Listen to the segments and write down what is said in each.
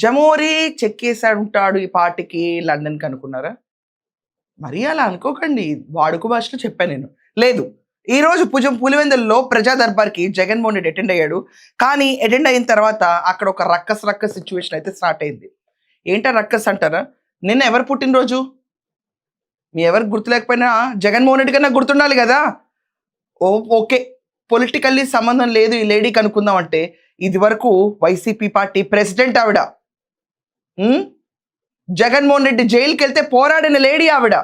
జమోరి చెక్కేసాడు ఉంటాడు ఈ పార్టీకి లండన్‌కి అనుకున్నారా? మరీ అలా అనుకోకండి. వాడుక భాషలో చెప్పాను నేను. లేదు. ఈరోజు పులివెందులలో ప్రజా దర్బార్‌కి జగన్‌మోహన్ రెడ్డి అటెండ్ అయ్యాడు. కానీ అటెండ్ అయిన తర్వాత అక్కడ ఒక రక్కస్ సిట్యుయేషన్ అయితే స్టార్ట్ అయింది. ఏంటా రక్కస్ అంటారా? నిన్న ఎవరు పుట్టినరోజు? మీ ఎవరికి గుర్తులేకపోయినా జగన్‌మోహన్ రెడ్డి కన్నా గుర్తుండాలి గదా! ఓకే. పొలిటికల్లీ సంబంధం లేదు ఈ లేడీకి అనుకుందాం అంటే, ఇదివరకు వైసీపీ పార్టీ ప్రెసిడెంట్ ఆవిడ. జగన్‌మోహన్ రెడ్డి జైలుకెళ్తే పోరాడిన లేడీ ఆవిడ.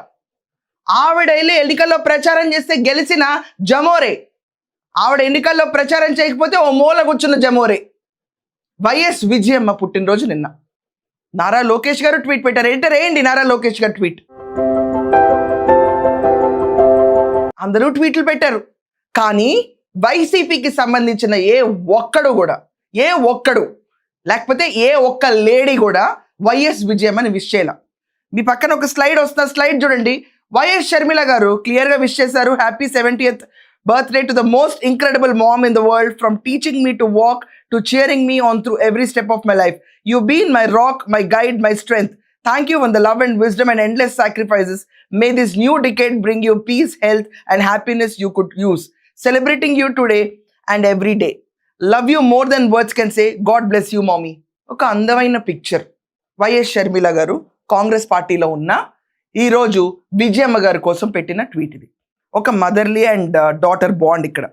ఆవిడ వెళ్ళి ఎన్నికల్లో ప్రచారం చేస్తే గెలిచిన జమోరే. ఆవిడ ఎన్నికల్లో ప్రచారం చేయకపోతే ఓ మూల కూర్చున్న జమోరే. వైఎస్ విజయమ్మ పుట్టినరోజు నిన్న. నారా లోకేష్ గారు ట్వీట్ పెట్టారు. ఏంటి నారా లోకేష్ గారు ట్వీట్. అందరూ ట్వీట్లు పెట్టారు. కానీ వైసీపీకి సంబంధించిన ఏ ఒక్కడు లేకపోతే ఏ ఒక్క లేడీ కూడా వైఎస్ విజయమ్మని విష్ చేయాల. మీ పక్కన ఒక స్లైడ్ వస్తున్న స్లైడ్ చూడండి. వైఎస్ షర్మిల గారు క్లియర్గా విష్ చేశారు. Happy 70th birthday to the most incredible ma'am in the world, from teaching me to walk to cheering me on through every step of my life. You've been my rock, my guide, my strength. Thank you for the love and wisdom and endless sacrifices. May this new decade bring you peace, health and happiness you could use. Celebrating you today and every day. Love you more than words can say. God bless you, mommy. ఒక అందమైన picture. YS Sharmila గారు కాంగ్రెస్ పార్టీలో ఉన్న ఈరోజు విజయమ్మ గారి కోసం పెట్టిన tweet ఇది. ఒక మదర్లీ అండ్ డాటర్ బాండ్ ఇక్కడ.